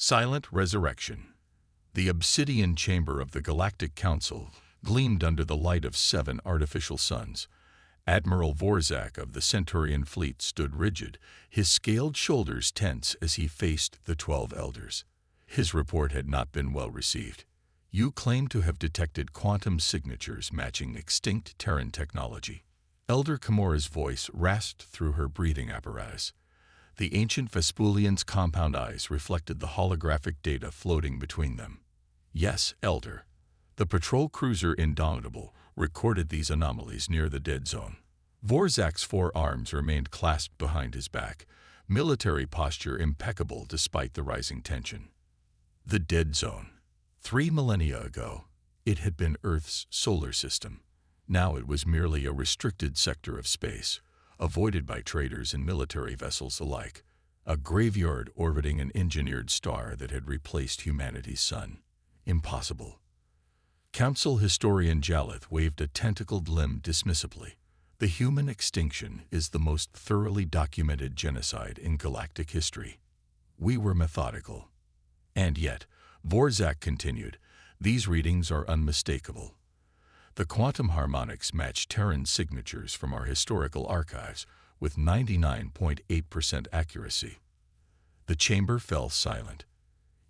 Silent resurrection. The obsidian chamber of the Galactic Council gleamed under the light of 7 artificial suns. Admiral Vorzak of the Centaurian fleet stood rigid, his scaled shoulders tense as he faced the 12 elders. His report had not been well received. "You claim to have detected quantum signatures matching extinct Terran technology." Elder Kimura's voice rasped through her breathing apparatus. The ancient Vespulian's compound eyes reflected the holographic data floating between them. "Yes, Elder. The patrol cruiser Indomitable recorded these anomalies near the dead zone." Vorzak's 4 arms remained clasped behind his back, military posture impeccable despite the rising tension. The dead zone. 3 millennia ago, it had been Earth's solar system. Now it was merely a restricted sector of space, avoided by traders and military vessels alike, a graveyard orbiting an engineered star that had replaced humanity's sun. Impossible. Council historian Jalith waved a tentacled limb dismissively. The human extinction is the most thoroughly documented genocide in galactic history. We were methodical. And yet, Vorzak continued, these readings are unmistakable. The quantum harmonics match Terran signatures from our historical archives with 99.8% accuracy. The chamber fell silent.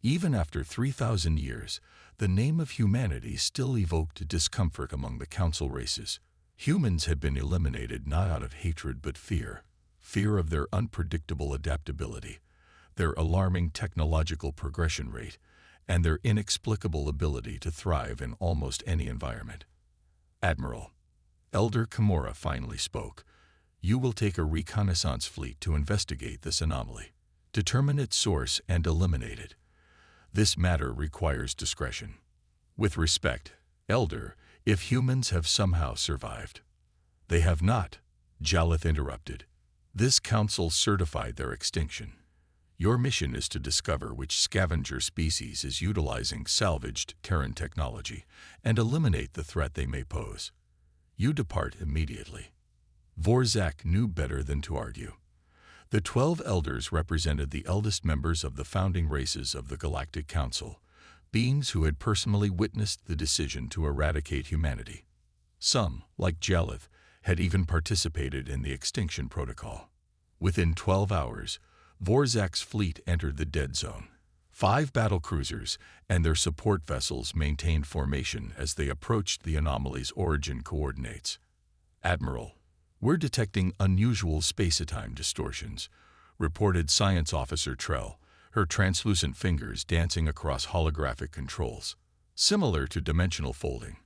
Even after 3,000 years, the name of humanity still evoked discomfort among the Council races. Humans had been eliminated not out of hatred but fear of their unpredictable adaptability, their alarming technological progression rate, and their inexplicable ability to thrive in almost any environment. "Admiral," Elder Kimura finally spoke, "you will take a reconnaissance fleet to investigate this anomaly, determine its source, and eliminate it. This matter requires discretion. With respect, Elder, if humans have somehow survived." "They have not," Jalith interrupted. "This council certified their extinction. Your mission is to discover which scavenger species is utilizing salvaged Terran technology and eliminate the threat they may pose. You depart immediately." Vorzak knew better than to argue. The 12 elders represented the eldest members of the founding races of the Galactic Council, beings who had personally witnessed the decision to eradicate humanity. Some, like Jalith, had even participated in the extinction protocol. Within 12 hours, Vorzak's fleet entered the dead zone. 5 battlecruisers and their support vessels maintained formation as they approached the anomaly's origin coordinates. "Admiral, we're detecting unusual space-time distortions," reported Science Officer Trell, her translucent fingers dancing across holographic controls. "Similar to dimensional folding,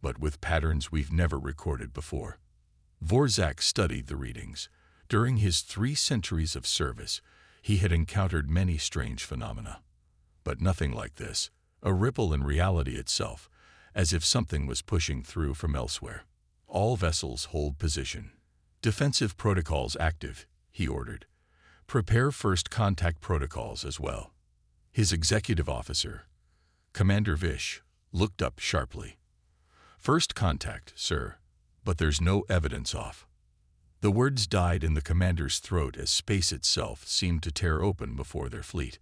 but with patterns we've never recorded before." Vorzak studied the readings. During his 3 centuries of service, he had encountered many strange phenomena. But nothing like this, a ripple in reality itself, as if something was pushing through from elsewhere. "All vessels hold position. Defensive protocols active," he ordered. "Prepare first contact protocols as well." His executive officer, Commander Vish, looked up sharply. "First contact, sir, but there's no evidence off." The words died in the commander's throat as space itself seemed to tear open before their fleet.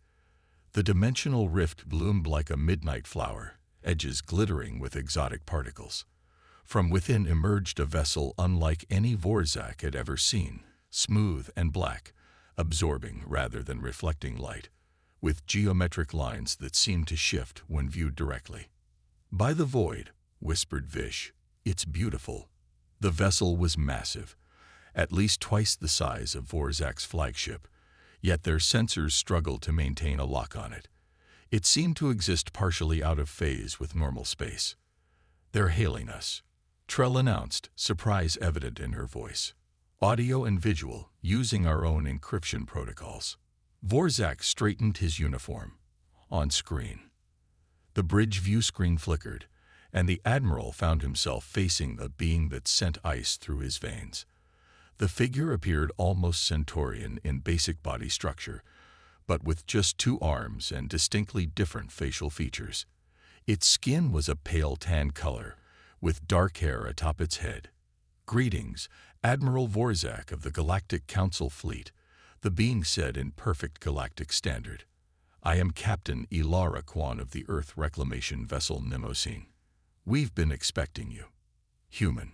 The dimensional rift bloomed like a midnight flower, edges glittering with exotic particles. From within emerged a vessel unlike any Vorzak had ever seen, smooth and black, absorbing rather than reflecting light, with geometric lines that seemed to shift when viewed directly. "By the void," whispered Vish, "it's beautiful." The vessel was massive, at least twice the size of Vorzak's flagship, yet their sensors struggled to maintain a lock on it. It seemed to exist partially out of phase with normal space. "They're hailing us," Trell announced, surprise evident in her voice. "Audio and visual, using our own encryption protocols." Vorzak straightened his uniform. On screen. The bridge view screen flickered, and the Admiral found himself facing the being that sent ice through his veins. The figure appeared almost Centaurian in basic body structure, but with just 2 arms and distinctly different facial features. Its skin was a pale tan color, with dark hair atop its head. "Greetings, Admiral Vorzak of the Galactic Council Fleet," the being said in perfect galactic standard. I am Captain Ilara Kwan of the Earth Reclamation Vessel Mnemosyne. We've been expecting you. Human.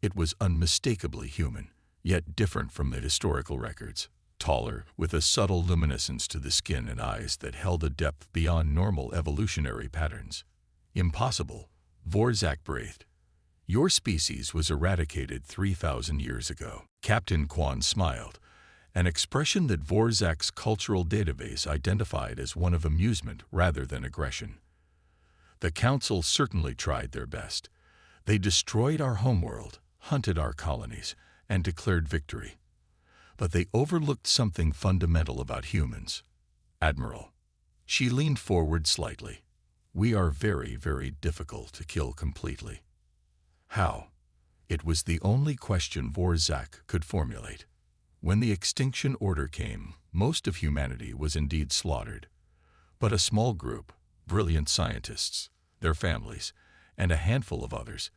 It was unmistakably human, yet different from the historical records. Taller, with a subtle luminescence to the skin and eyes that held a depth beyond normal evolutionary patterns. Impossible, Vorzak breathed. Your species was eradicated 3,000 years ago. Captain Kwan smiled, an expression that Vorzak's cultural database identified as one of amusement rather than aggression. The Council certainly tried their best. They destroyed our homeworld, hunted our colonies, and declared victory. But they overlooked something fundamental about humans. Admiral. She leaned forward slightly. We are very, very difficult to kill completely. How? It was the only question Vorzak could formulate. When the extinction order came, most of humanity was indeed slaughtered. But a small group, brilliant scientists, their families, and a handful of others,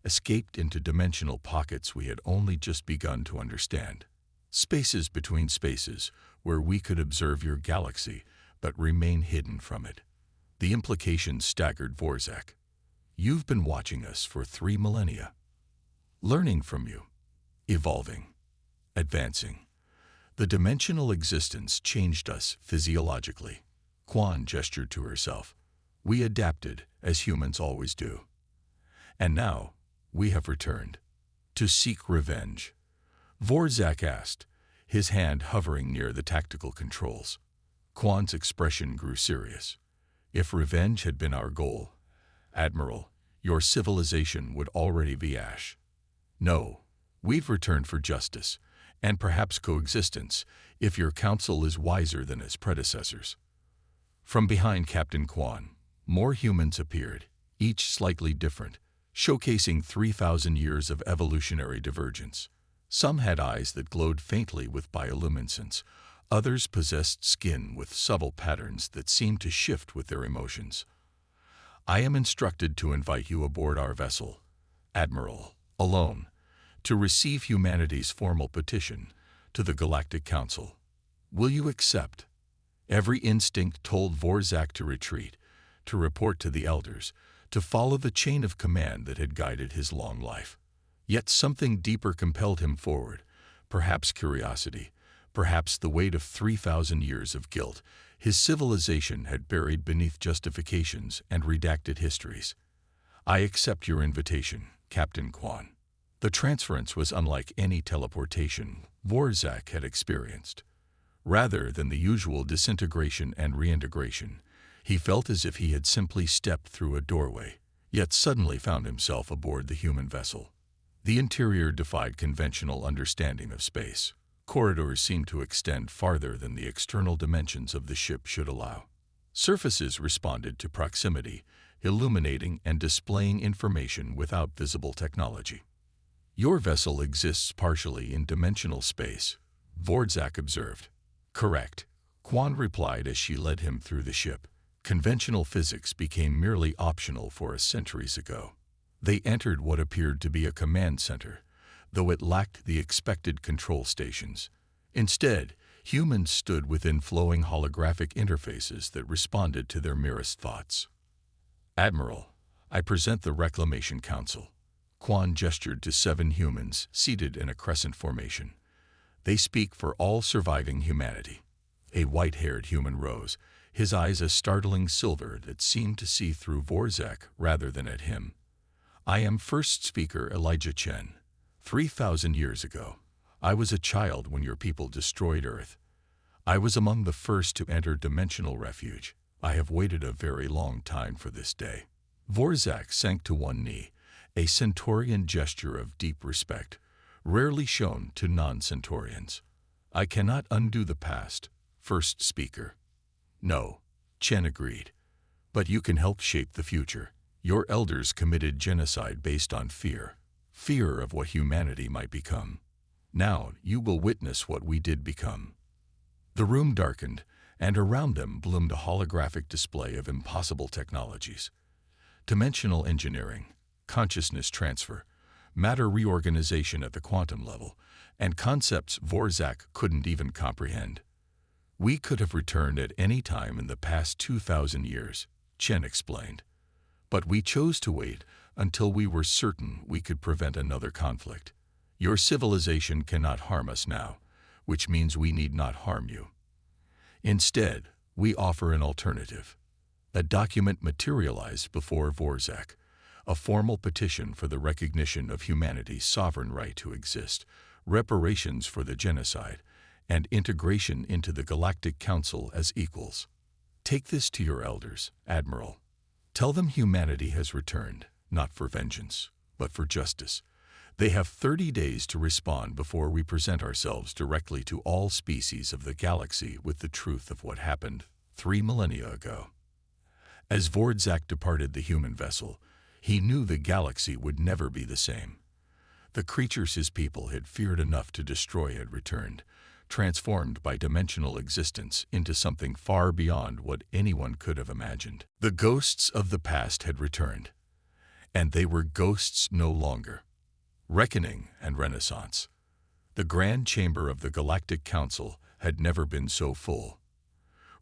escaped into dimensional pockets we had only just begun to understand. Spaces between spaces, where we could observe your galaxy, but remain hidden from it. The implications staggered Vorzak. You've been watching us for 3 millennia. Learning from you. Evolving. Advancing. The dimensional existence changed us physiologically. Kwan gestured to herself. We adapted, as humans always do. And now, we have returned. To seek revenge. Vorzak asked, his hand hovering near the tactical controls. Kwan's expression grew serious. If revenge had been our goal, Admiral, your civilization would already be ash. No, we've returned for justice, and perhaps coexistence, if your council is wiser than its predecessors. From behind Captain Kwan, more humans appeared, each slightly different, showcasing 3,000 years of evolutionary divergence. Some had eyes that glowed faintly with bioluminescence. Others possessed skin with subtle patterns that seemed to shift with their emotions. I am instructed to invite you aboard our vessel, Admiral, alone, to receive humanity's formal petition to the Galactic Council. Will you accept? Every instinct told Vorzak to retreat, to report to the elders, to follow the chain of command that had guided his long life. Yet something deeper compelled him forward, perhaps curiosity, perhaps the weight of 3,000 years of guilt his civilization had buried beneath justifications and redacted histories. I accept your invitation, Captain Kwan. The transference was unlike any teleportation Vorzak had experienced. Rather than the usual disintegration and reintegration, he felt as if he had simply stepped through a doorway, yet suddenly found himself aboard the human vessel. The interior defied conventional understanding of space. Corridors seemed to extend farther than the external dimensions of the ship should allow. Surfaces responded to proximity, illuminating and displaying information without visible technology. Your vessel exists partially in dimensional space, Vorzak observed. Correct, Kwan replied as she led him through the ship. Conventional physics became merely optional for us centuries ago. They entered what appeared to be a command center, though it lacked the expected control stations. Instead, humans stood within flowing holographic interfaces that responded to their merest thoughts. Admiral, I present the Reclamation Council. Kwan gestured to 7 humans seated in a crescent formation. They speak for all surviving humanity. A white-haired human rose, his eyes a startling silver that seemed to see through Vorzak rather than at him. I am first speaker Elijah Chen. 3,000 years ago, I was a child when your people destroyed Earth. I was among the first to enter dimensional refuge. I have waited a very long time for this day. Vorzak sank to one knee, a centaurian gesture of deep respect, rarely shown to non-centaurians. I cannot undo the past, first speaker. No, Chen agreed. But you can help shape the future. Your elders committed genocide based on fear of what humanity might become. Now you will witness what we did become. The room darkened, and around them bloomed a holographic display of impossible technologies. Dimensional engineering, consciousness transfer, matter reorganization at the quantum level, and concepts Vorzak couldn't even comprehend. We could have returned at any time in the past 2,000 years, Chen explained. But we chose to wait until we were certain we could prevent another conflict. Your civilization cannot harm us now, which means we need not harm you. Instead, we offer an alternative. A document materialized before Vorzak, a formal petition for the recognition of humanity's sovereign right to exist, reparations for the genocide, and integration into the Galactic Council as equals. Take this to your elders, Admiral. Tell them humanity has returned, not for vengeance, but for justice. They have 30 days to respond before we present ourselves directly to all species of the galaxy with the truth of what happened 3 millennia ago. As Vorzak departed the human vessel, he knew the galaxy would never be the same. The creatures his people had feared enough to destroy had returned, transformed by dimensional existence into something far beyond what anyone could have imagined. The ghosts of the past had returned, and they were ghosts no longer. Reckoning and Renaissance. The Grand Chamber of the Galactic Council had never been so full.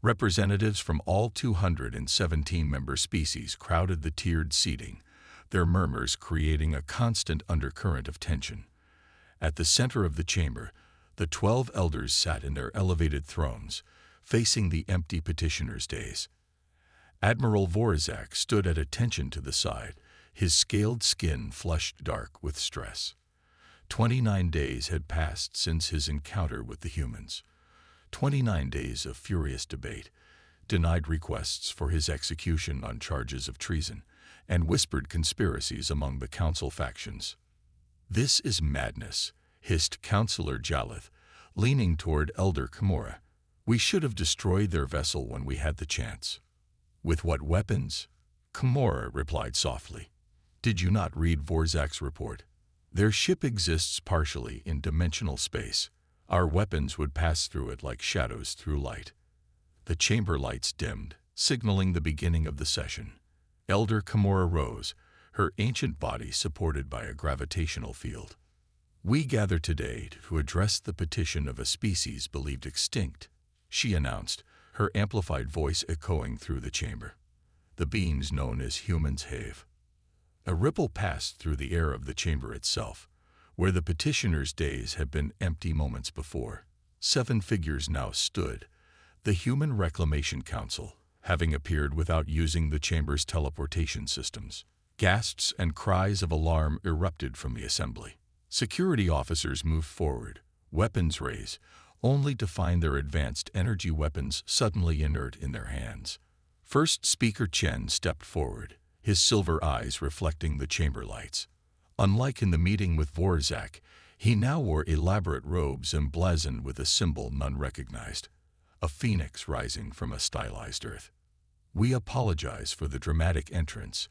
Representatives from all 217 member species crowded the tiered seating, their murmurs creating a constant undercurrent of tension. At the center of the chamber, the 12 elders sat in their elevated thrones, facing the empty petitioners' days. Admiral Vorzak stood at attention to the side, his scaled skin flushed dark with stress. 29 days had passed since his encounter with the humans. 29 days of furious debate, denied requests for his execution on charges of treason, and whispered conspiracies among the council factions. "This is madness," hissed Councillor Jalith, leaning toward Elder Kimura. "We should have destroyed their vessel when we had the chance." "With what weapons?" Kimura replied softly. "Did you not read Vorzak's report? Their ship exists partially in dimensional space. Our weapons would pass through it like shadows through light." The chamber lights dimmed, signaling the beginning of the session. Elder Kimura rose, her ancient body supported by a gravitational field. "We gather today to address the petition of a species believed extinct," she announced, her amplified voice echoing through the chamber. "The beings known as humans have." A ripple passed through the air of the chamber itself, where the petitioners' days had been empty moments before. 7 figures now stood, the Human Reclamation Council, having appeared without using the chamber's teleportation systems. Gasps and cries of alarm erupted from the assembly. Security officers moved forward, weapons raised, only to find their advanced energy weapons suddenly inert in their hands. First Speaker Chen stepped forward, his silver eyes reflecting the chamber lights. Unlike in the meeting with Vorzak, he now wore elaborate robes emblazoned with a symbol none recognized, a phoenix rising from a stylized earth. "We apologize for the dramatic entrance."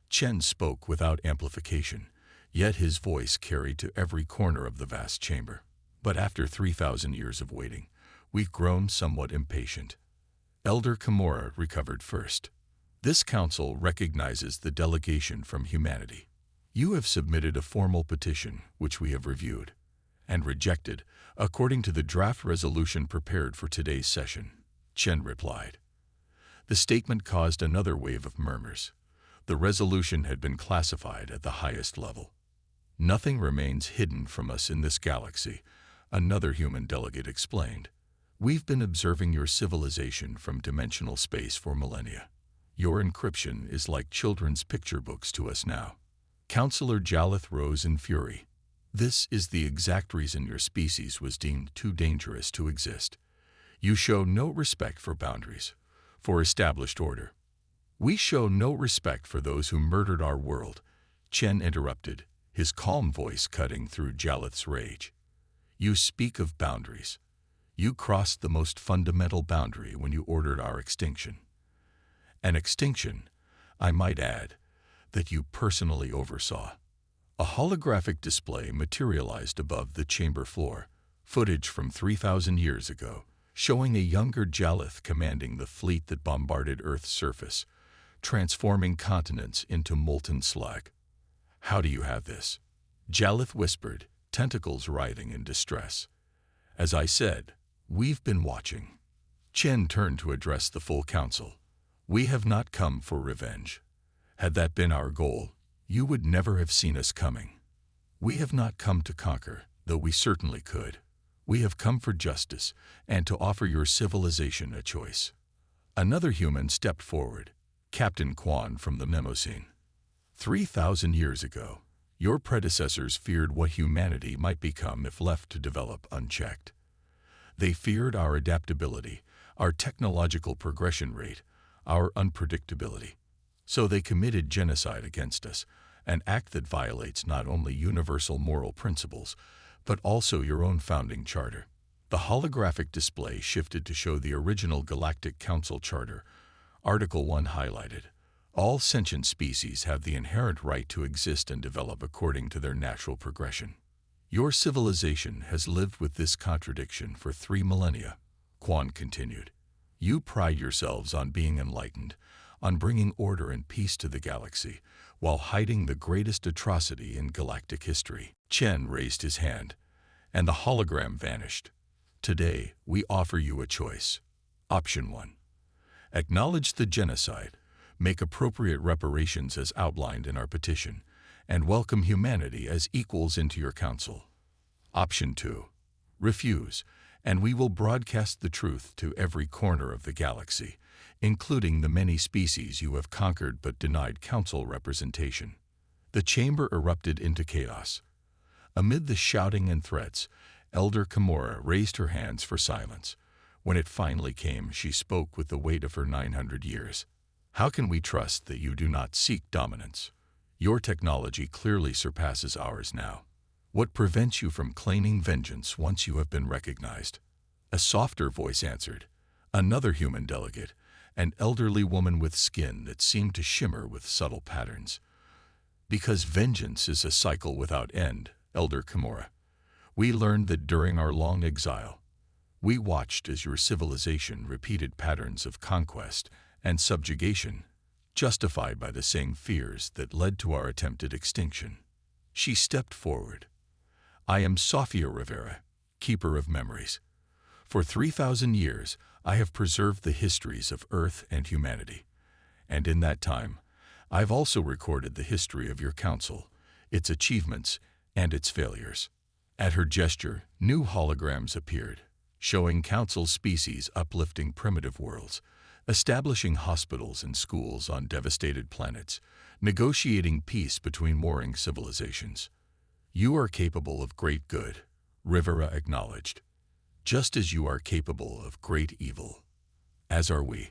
Chen spoke without amplification, yet his voice carried to every corner of the vast chamber. "But after 3,000 years of waiting, we've grown somewhat impatient." Elder Kimura recovered first. "This council recognizes the delegation from humanity. You have submitted a formal petition, which we have reviewed and rejected, according to the draft resolution prepared for today's session," Chen replied. The statement caused another wave of murmurs. The resolution had been classified at the highest level. "Nothing remains hidden from us in this galaxy," another human delegate explained. "We've been observing your civilization from dimensional space for millennia. Your encryption is like children's picture books to us now." Councillor Jalith rose in fury. "This is the exact reason your species was deemed too dangerous to exist. You show no respect for boundaries, for established order." "We show no respect for those who murdered our world," Chen interrupted, his calm voice cutting through Jalith's rage. "You speak of boundaries. You crossed the most fundamental boundary when you ordered our extinction. An extinction, I might add, that you personally oversaw." A holographic display materialized above the chamber floor, footage from 3,000 years ago, showing a younger Jalith commanding the fleet that bombarded Earth's surface, transforming continents into molten slag. "How do you have this?" Jalith whispered, tentacles writhing in distress. "As I said, we've been watching." Chen turned to address the full council. We have not come for revenge. Had that been our goal, you would never have seen us coming. We have not come to conquer, though we certainly could. We have come for justice and to offer your civilization a choice. Another human stepped forward, Captain Quan from the Mnemoscene. 3,000 years ago, your predecessors feared what humanity might become if left to develop unchecked. They feared our adaptability, our technological progression rate, our unpredictability. So they committed genocide against us, an act that violates not only universal moral principles, but also your own founding charter. The holographic display shifted to show the original Galactic Council Charter. Article 1 highlighted. All sentient species have the inherent right to exist and develop according to their natural progression. Your civilization has lived with this contradiction for 3 millennia, Quan continued. You pride yourselves on being enlightened, on bringing order and peace to the galaxy, while hiding the greatest atrocity in galactic history. Chen raised his hand, and the hologram vanished. Today, we offer you a choice. Option 1. Acknowledge the genocide, make appropriate reparations as outlined in our petition, and welcome humanity as equals into your council. Option 2. Refuse, and we will broadcast the truth to every corner of the galaxy, including the many species you have conquered but denied council representation. The chamber erupted into chaos. Amid the shouting and threats, Elder Kimura raised her hands for silence. When it finally came, she spoke with the weight of her 900 years. How can we trust that you do not seek dominance? Your technology clearly surpasses ours now. What prevents you from claiming vengeance once you have been recognized? A softer voice answered. Another human delegate, an elderly woman with skin that seemed to shimmer with subtle patterns. Because vengeance is a cycle without end, Elder Kimura. We learned that during our long exile. We watched as your civilization repeated patterns of conquest and subjugation, justified by the same fears that led to our attempted extinction. She stepped forward. I am Sofia Rivera, keeper of memories. For 3,000 years, I have preserved the histories of Earth and humanity. And in that time, I've also recorded the history of your council, its achievements, and its failures. At her gesture, new holograms appeared, showing council species uplifting primitive worlds, establishing hospitals and schools on devastated planets, negotiating peace between warring civilizations. You are capable of great good, Rivera acknowledged, just as you are capable of great evil. As are we.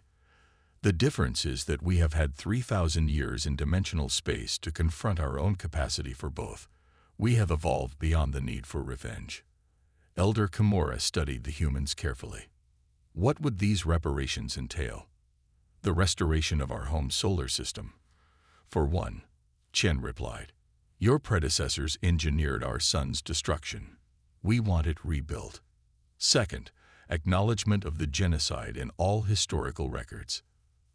The difference is that we have had 3,000 years in dimensional space to confront our own capacity for both. We have evolved beyond the need for revenge. Elder Kimura studied the humans carefully. What would these reparations entail? The restoration of our home solar system. For one, Chen replied, your predecessors engineered our sun's destruction. We want it rebuilt. Second, acknowledgement of the genocide in all historical records.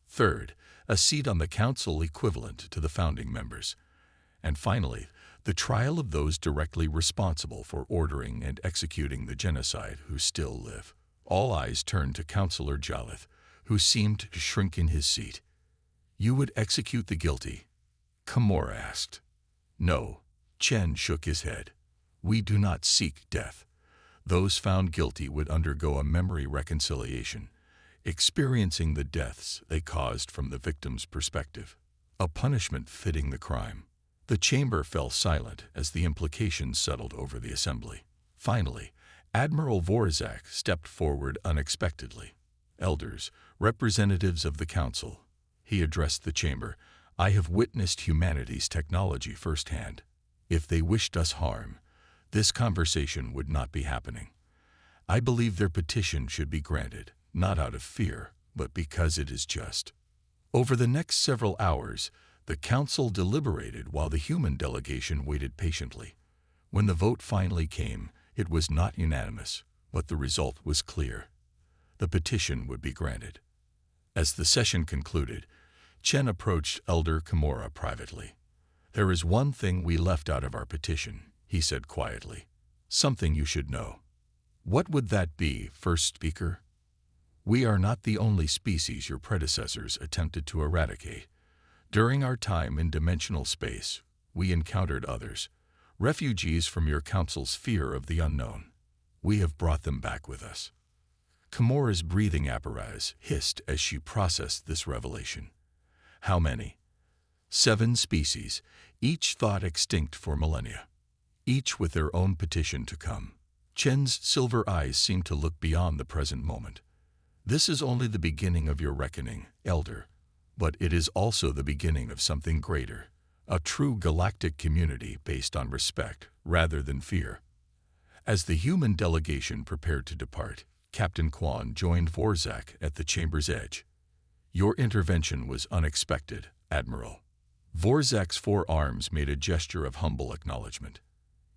Third, a seat on the council equivalent to the founding members. And finally, the trial of those directly responsible for ordering and executing the genocide who still live. All eyes turned to Councillor Jalith, who seemed to shrink in his seat. You would execute the guilty? Kimura asked. No, Chen shook his head. We do not seek death. Those found guilty would undergo a memory reconciliation, experiencing the deaths they caused from the victim's perspective, a punishment fitting the crime. The chamber fell silent as the implications settled over the assembly. Finally, Admiral Vorzak stepped forward unexpectedly. Elders, representatives of the council, he addressed the chamber, I have witnessed humanity's technology firsthand. If they wished us harm, this conversation would not be happening. I believe their petition should be granted, not out of fear, but because it is just. Over the next several hours, the council deliberated while the human delegation waited patiently. When the vote finally came, it was not unanimous, but the result was clear. The petition would be granted. As the session concluded, Chen approached Elder Kimura privately. There is one thing we left out of our petition, he said quietly. Something you should know. What would that be, first speaker? We are not the only species your predecessors attempted to eradicate. During our time in dimensional space, we encountered others, refugees from your council's fear of the unknown. We have brought them back with us." Kamora's breathing apparatus hissed as she processed this revelation. How many? 7 species, each thought extinct for millennia, each with their own petition to come. Chen's silver eyes seemed to look beyond the present moment. "This is only the beginning of your reckoning, Elder, but it is also the beginning of something greater, a true galactic community based on respect rather than fear." As the human delegation prepared to depart, Captain Quan joined Vorzak at the chamber's edge. "Your intervention was unexpected, Admiral." Vorzak's 4 arms made a gesture of humble acknowledgement.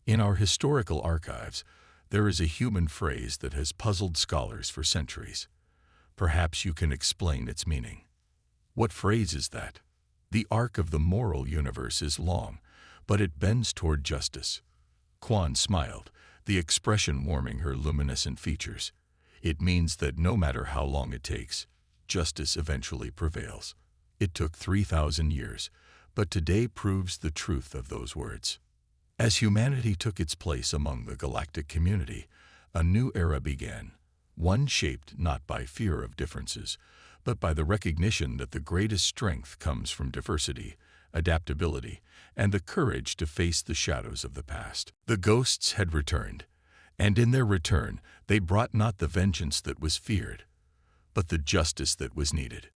"In our historical archives, there is a human phrase that has puzzled scholars for centuries. Perhaps you can explain its meaning." "What phrase is that?" "The arc of the moral universe is long, but it bends toward justice." Quan smiled, the expression warming her luminescent features. "It means that no matter how long it takes, justice eventually prevails. It took 3,000 years, but today proves the truth of those words." As humanity took its place among the galactic community, a new era began, one shaped not by fear of differences, but by the recognition that the greatest strength comes from diversity, adaptability, and the courage to face the shadows of the past. The ghosts had returned, and in their return they brought not the vengeance that was feared, but the justice that was needed.